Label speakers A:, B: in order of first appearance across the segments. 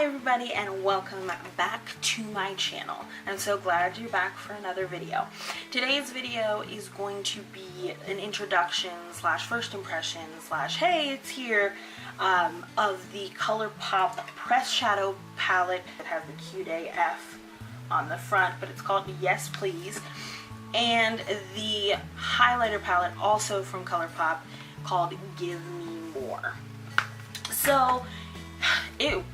A: Hi everybody and welcome back to my channel. I'm so glad you're back for another video. Today's video is going to be an introduction slash first impression slash hey it's here of the Colourpop Press Shadow palette. It has the cute AF on the front, but it's called Yes Please, and the highlighter palette also from Colourpop called Give Me More. So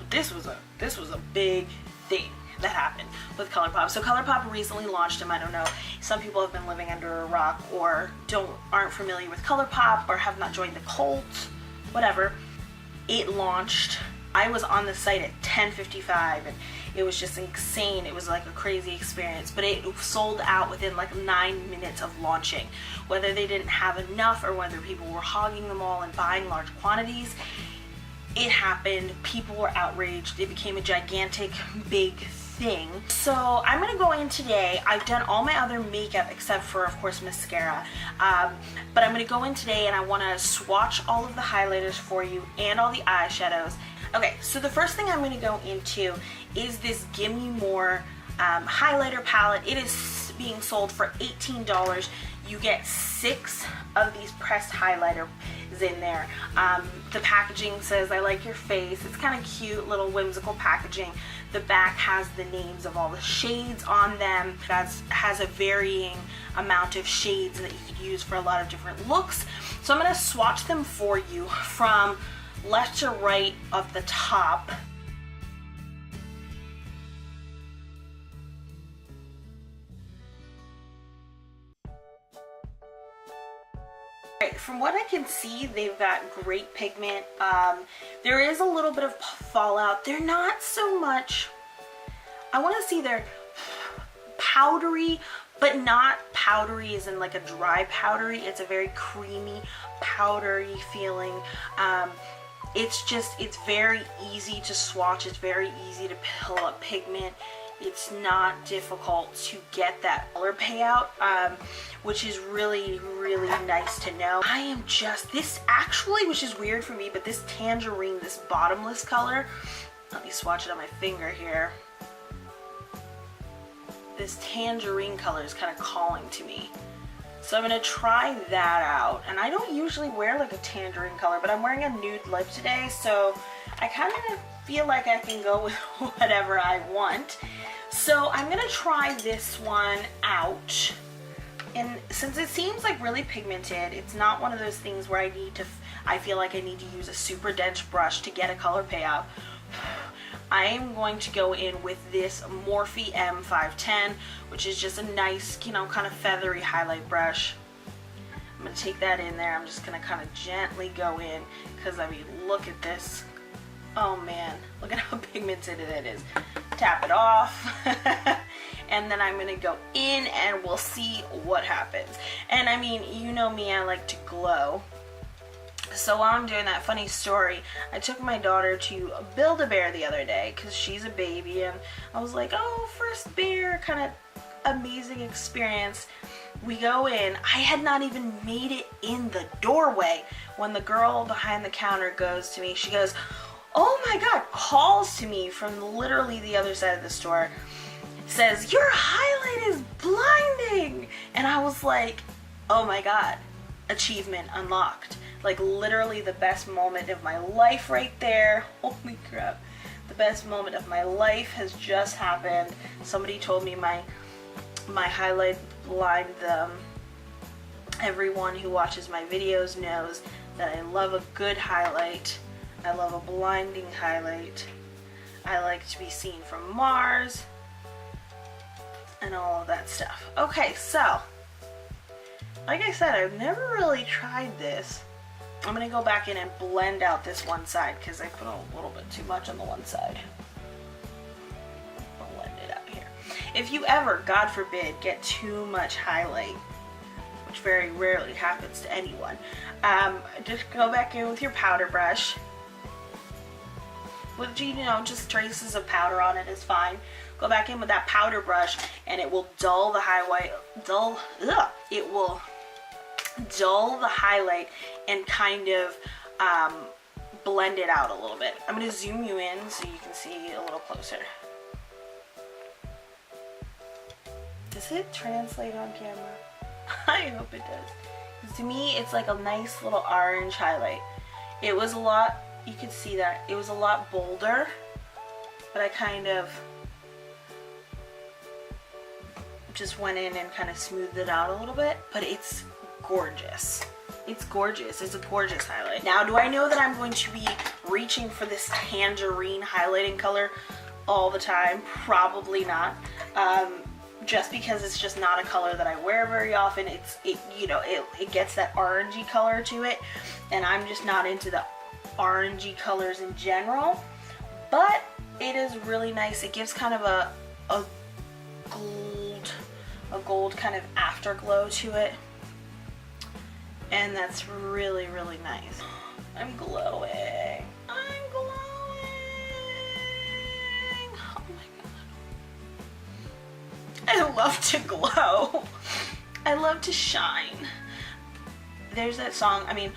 A: this was a big thing that happened with Colourpop. So Colourpop recently launched them. I don't know, some people have been living under a rock or aren't familiar with Colourpop or have not joined the cult, whatever. It launched. I was on the site at 10:55 and it was just insane. It was like a crazy experience, but it sold out within like 9 minutes of launching. Whether they didn't have enough or whether people were hogging them all and buying large quantities, it happened. People were outraged. It became a gigantic big thing. So I'm gonna go in today. I've done all my other makeup except for, of course, mascara, but I'm gonna go in today and I want to swatch all of the highlighters for you and all the eyeshadows. Okay, so the first thing I'm going to go into is this Gimme More highlighter palette. It is being sold for $18. You get 6 of these pressed highlighters in there. The packaging says I like your face. It's kind of cute, little whimsical packaging. The back has the names of all the shades on them. That has a varying amount of shades that you could use for a lot of different looks. So I'm going to swatch them for you from left to right of the top. From what I can see, they've got great pigment. There is a little bit of fallout. They're not so much, I want to see they're powdery, but not powdery as in like a dry powdery. It's a very creamy, powdery feeling. It's very easy to swatch. It's very easy to pull up pigment. It's not difficult to get that color payout, which is really, really nice to know. I am just, this actually, which is weird for me, but this tangerine, this bottomless color, let me swatch it on my finger here. This tangerine color is kind of calling to me. So I'm going to try that out. And I don't usually wear like a tangerine color, but I'm wearing a nude lip today, so I kind of feel like I can go with whatever I want. So I'm going to try this one out. And since it seems like really pigmented, it's not one of those things where I feel like I need to use a super dense brush to get a color payout. I am going to go in with this Morphe M510, which is just a nice, you know, kind of feathery highlight brush. I'm going to take that in there. I'm just going to kind of gently go in because, I mean, look at this. Oh man, look at how pigmented it is. Tap it off. And then I'm going to go in and we'll see what happens. And I mean, you know me, I like to glow. So while I'm doing that, funny story, I took my daughter to Build-A-Bear the other day because she's a baby, and I was like, oh, first bear, kind of amazing experience. We go in. I had not even made it in the doorway when the girl behind the counter goes to me. She goes, oh my God, calls to me from literally the other side of the store, says, your highlight is blinding. And I was like, oh my God, achievement unlocked. Like literally the best moment of my life right there. Holy crap. The best moment of my life has just happened. Somebody told me my highlight blind them. Everyone who watches my videos knows that I love a good highlight. I love a blinding highlight. I like to be seen from Mars and all of that stuff. Okay, so like I said, I've never really tried this. I'm going to go back in and blend out this one side because I put a little bit too much on the one side. Blend it out here. If you ever, God forbid, get too much highlight, which very rarely happens to anyone, just go back in with your powder brush. With, you know, just traces of powder on it is fine. Go back in with that powder brush and it will dull the highlight, it will dull the highlight and kind of blend it out a little bit. I'm going to zoom you in so you can see a little closer. Does it translate on camera? I hope it does. To me, it's like a nice little orange highlight. It was a lot, you could see that, it was a lot bolder, but I kind of just went in and kind of smoothed it out a little bit, but it's gorgeous. It's gorgeous. It's a gorgeous highlight. Now, do I know that I'm going to be reaching for this tangerine highlighting color all the time? Probably not. Just because it's just not a color that I wear very often. It gets that orangey color to it, and I'm just not into the orangey colors in general. But it is really nice. It gives kind of a gold kind of afterglow to it, and that's really, really nice. I'm glowing. I'm glowing. Oh my god. I love to glow. I love to shine. There's that song, I mean,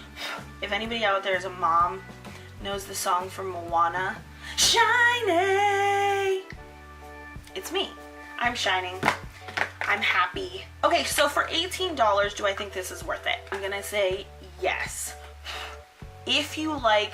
A: if anybody out there is a mom, knows the song from Moana, Shining. It's me. I'm shining. I'm happy. Okay, so for $18, do I think this is worth it? I'm gonna say yes. If you like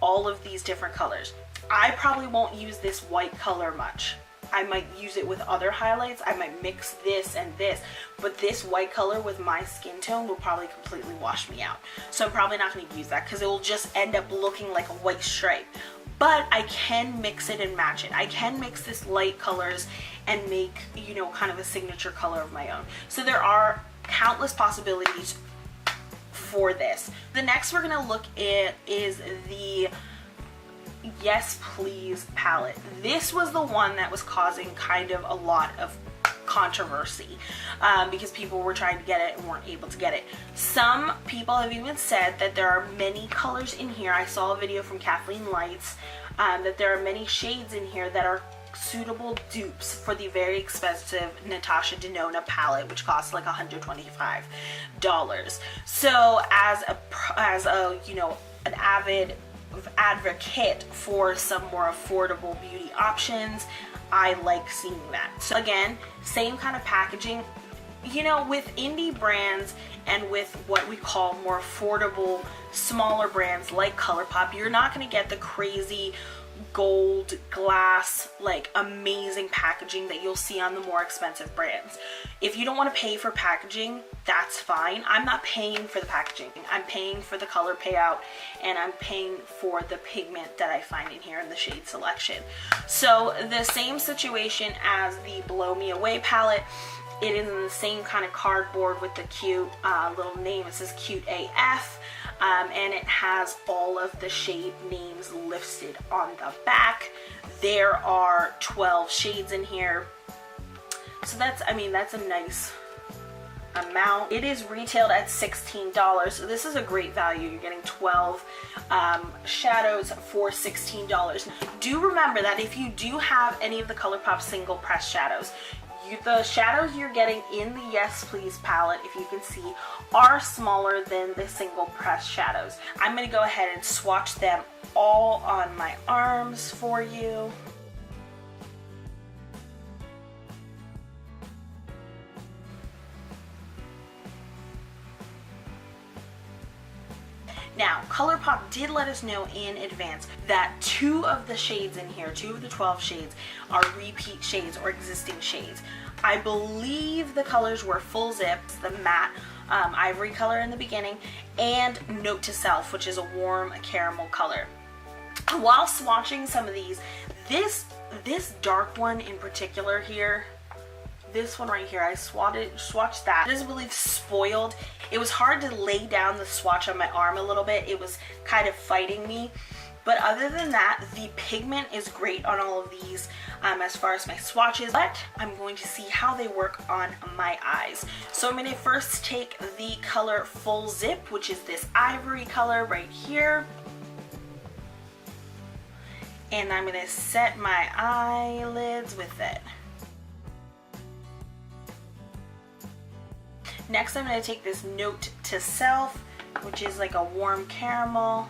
A: all of these different colors, I probably won't use this white color much. I might use it with other highlights. I might mix this and this, but this white color with my skin tone will probably completely wash me out. So I'm probably not gonna use that because it will just end up looking like a white stripe. But I can mix it and match it. I can mix this light colors and make, you know, kind of a signature color of my own. So there are countless possibilities for this. The next we're gonna look at is the Yes Please palette. This was the one that was causing kind of a lot of controversy because people were trying to get it and weren't able to get it. Some people have even said that there are many colors in here. I saw a video from Kathleen Lights that there are many shades in here that are suitable dupes for the very expensive Natasha Denona palette, which costs like $125. So as a you know, an avid advocate for some more affordable beauty options, I like seeing that. So again, same kind of packaging. You know, with indie brands and with what we call more affordable, smaller brands like Colourpop, you're not going to get the crazy gold glass, like amazing packaging that you'll see on the more expensive brands. If you don't want to pay for packaging, that's fine. I'm not paying for the packaging. I'm paying for the color payout, and I'm paying for the pigment that I find in here in the shade selection. So the same situation as the Blow Me Away palette. It is in the same kind of cardboard with the cute little name. It says Cute AF. And it has all of the shade names listed on the back. There are 12 shades in here. So that's, I mean, that's a nice amount. It is retailed at $16. So this is a great value. You're getting 12 shadows for $16. Do remember that if you do have any of the Colourpop single press shadows, the shadows you're getting in the Yes Please palette, if you can see, are smaller than the single press shadows. I'm going to go ahead and swatch them all on my arms for you. Now, Colourpop did let us know in advance that 2 of the shades in here, 2 of the 12 shades, are repeat shades or existing shades. I believe the colors were Full Zips, the matte ivory color in the beginning, and Note to Self, which is a warm caramel color. While swatching some of these, this dark one in particular here, this one right here, I swatched that. It is, I believe, Spoiled. It was hard to lay down the swatch on my arm a little bit. It was kind of fighting me. But other than that, the pigment is great on all of these as far as my swatches. But I'm going to see how they work on my eyes. So I'm going to first take the color Full Zip, which is this ivory color right here. And I'm going to set my eyelids with it. Next, I'm going to take this Note to Self, which is like a warm caramel.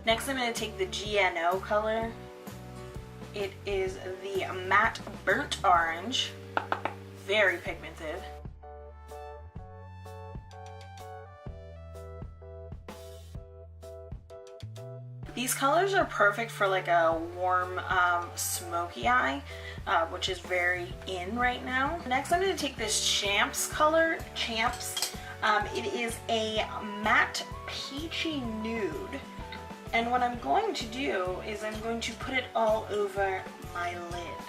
A: Next I'm going to take the GNO color. It is the matte burnt orange, very pigmented. These colors are perfect for like a warm smoky eye, which is very in right now. Next I'm going to take this Champs color, it is a matte peachy nude. And what I'm going to do is I'm going to put it all over my lid.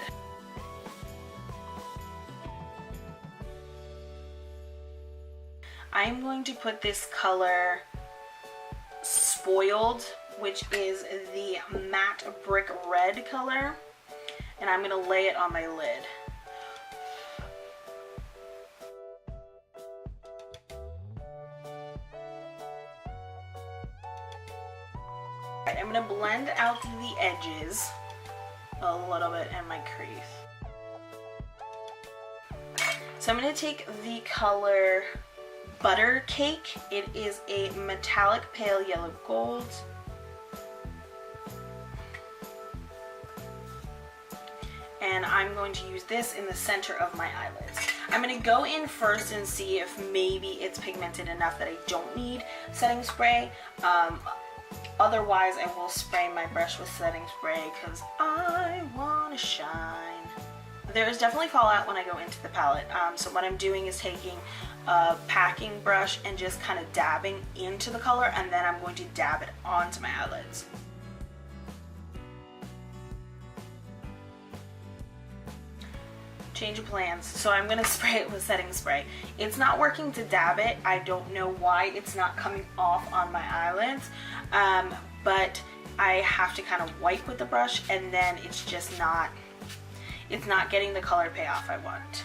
A: I'm going to put this color Spoiled, which is the matte brick red color, and I'm going to lay it on my lid. I'm going to blend out the edges a little bit in my crease. So I'm going to take the color Butter Cake. It is a metallic pale yellow gold. And I'm going to use this in the center of my eyelids. I'm going to go in first and see if maybe it's pigmented enough that I don't need setting spray. Otherwise, I will spray my brush with setting spray because I want to shine. There is definitely fallout when I go into the palette. So what I'm doing is taking a packing brush and just kind of dabbing into the color, and then I'm going to dab it onto my eyelids. Change of plans. So I'm going to spray it with setting spray. It's not working to dab it. I don't know why it's not coming off on my eyelids, but I have to kind of wipe with the brush, and then it's just not, it's not getting the color payoff I want.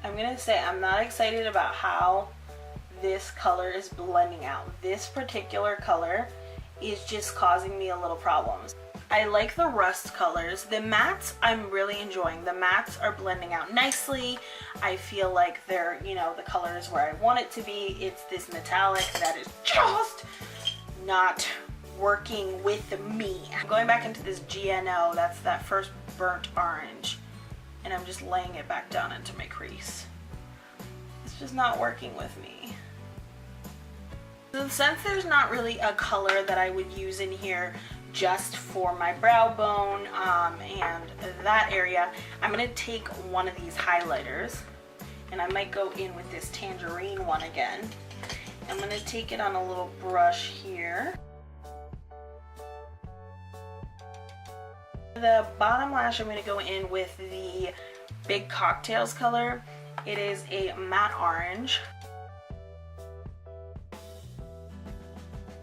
A: I'm going to say I'm not excited about how this color is blending out. This particular color is just causing me a little problems. I like the rust colors. The mattes I'm really enjoying. The mattes are blending out nicely. I feel like they're, you know, the colors where I want it to be. It's this metallic that is just not working with me. I'm going back into this GNO, that's that first burnt orange, and I'm just laying it back down into my crease. It's just not working with me. So since there's not really a color that I would use in here just for my brow bone and that area, I'm going to take one of these highlighters, and I might go in with this tangerine one again. I'm going to take it on a little brush here. The bottom lash I'm going to go in with the Big Cocktails color. It is a matte orange.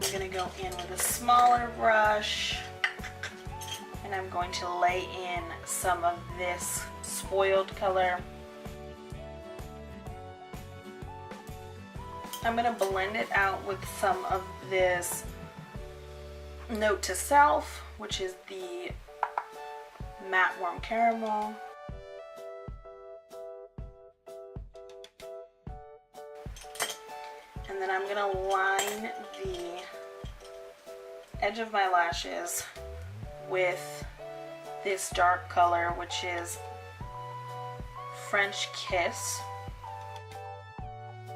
A: I'm going to go in with a smaller brush, and I'm going to lay in some of this Spoiled color. I'm going to blend it out with some of this Note to Self, which is the matte warm caramel. And then I'm going to line the edge of my lashes with this dark color, which is French Kiss.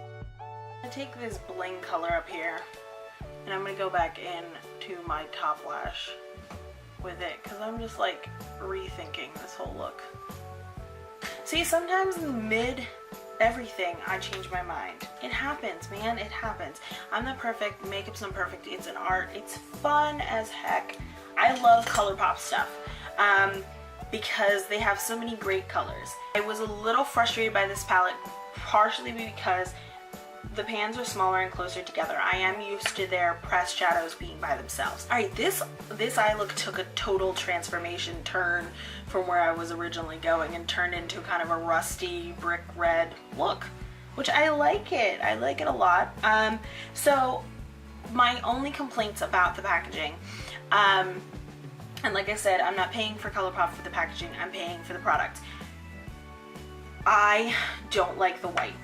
A: I'm going to take this bling color up here, and I'm going to go back in to my top lash with it, because I'm just like rethinking this whole look. See, sometimes in mid everything I change my mind. It happens, man, it happens. I'm not perfect, makeup's not perfect, it's an art, it's fun as heck. I love Colourpop stuff because they have so many great colors. I was a little frustrated by this palette, partially because the pans are smaller and closer together. I am used to their pressed shadows being by themselves. Alright, this eye look took a total transformation turn from where I was originally going and turned into kind of a rusty brick red look, which I like it. I like it a lot. So my only complaints about the packaging, and like I said, I'm not paying for Colourpop for the packaging, I'm paying for the product. I don't like the white.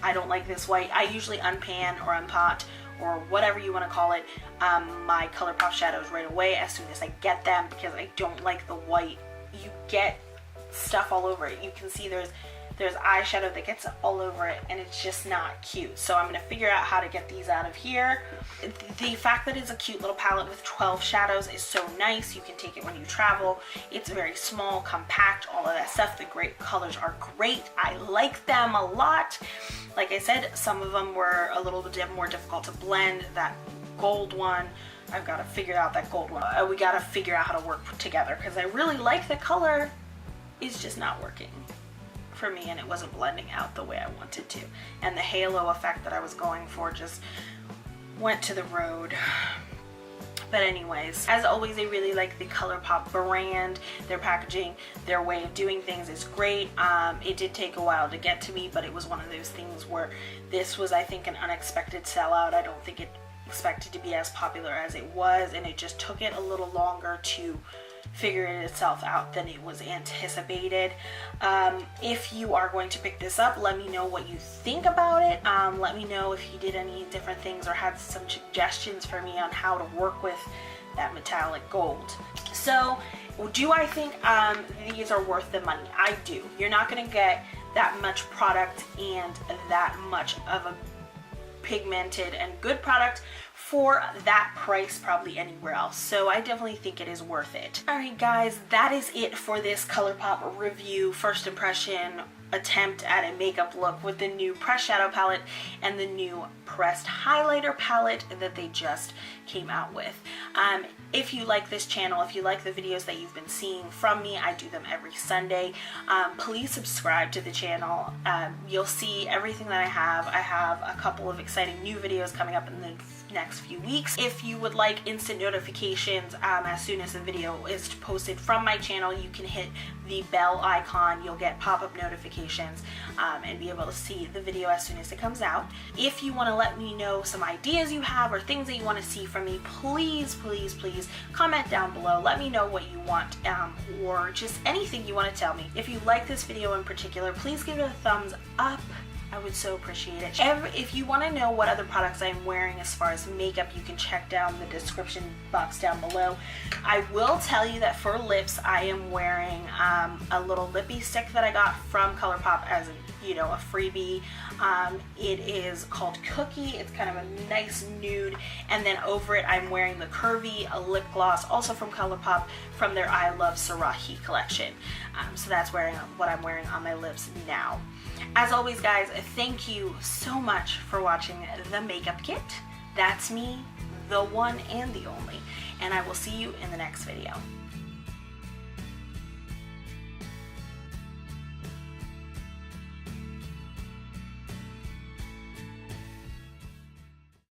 A: I don't like this white. I usually unpan or unpot or whatever you want to call it, my Colourpop shadows right away as soon as I get them, because I don't like the white. You get stuff all over it. You can see there's eyeshadow that gets all over it, and it's just not cute. So I'm going to figure out how to get these out of here. The fact that it's a cute little palette with 12 shadows is so nice. You can take it when you travel. It's very small, compact, all of that stuff. The great colors are great. I like them a lot. Like I said, some of them were a little bit more difficult to blend. That gold one, I've got to figure out that gold one. We got to figure out how to work together, because I really like the color. It's just not working for me, and it wasn't blending out the way I wanted to, and the halo effect that I was going for just went to the road. But anyways, as always, I really like the Colourpop brand. Their packaging, their way of doing things is great. It did take a while to get to me, but it was one of those things where this was, I think, an unexpected sellout. I don't think it expected to be as popular as it was, and it just took it a little longer to figure it itself out than it was anticipated. If you are going to pick this up, let me know what you think about it. Let me know if you did any different things or had some suggestions for me on how to work with that metallic gold. So do I think these are worth the money? I do. You're not going to get that much product and that much of a pigmented and good product for that price probably anywhere else. So I definitely think it is worth it. Alright guys, that is it for this Colourpop review, first impression attempt at a makeup look with the new pressed shadow palette and the new pressed highlighter palette that they just came out with. If you like this channel, if you like the videos that you've been seeing from me, I do them every Sunday. Please subscribe to the channel. You'll see everything that I have. I have a couple of exciting new videos coming up in the next few weeks. If you would like instant notifications as soon as the video is posted from my channel, you can hit the bell icon. You'll get pop-up notifications and be able to see the video as soon as it comes out. If you want to let me know some ideas you have or things that you want to see from me, please comment down below. Let me know what you want, or just anything you want to tell me. If you like this video in particular, please give it a thumbs up. I would so appreciate it. If you want to know what other products I'm wearing as far as makeup, you can check down the description box down below. I will tell you that for lips, I am wearing a little Lippie stick that I got from Colourpop as a freebie. It is called Cookie. It's kind of a nice nude, and then over it I'm wearing the Curvii lip gloss, also from Colourpop, from their I Love Sarahi collection. So that's what I'm wearing on my lips now. As always guys, thank you so much for watching the makeup kit. That's me, the one and the only, and I will see you in the next video.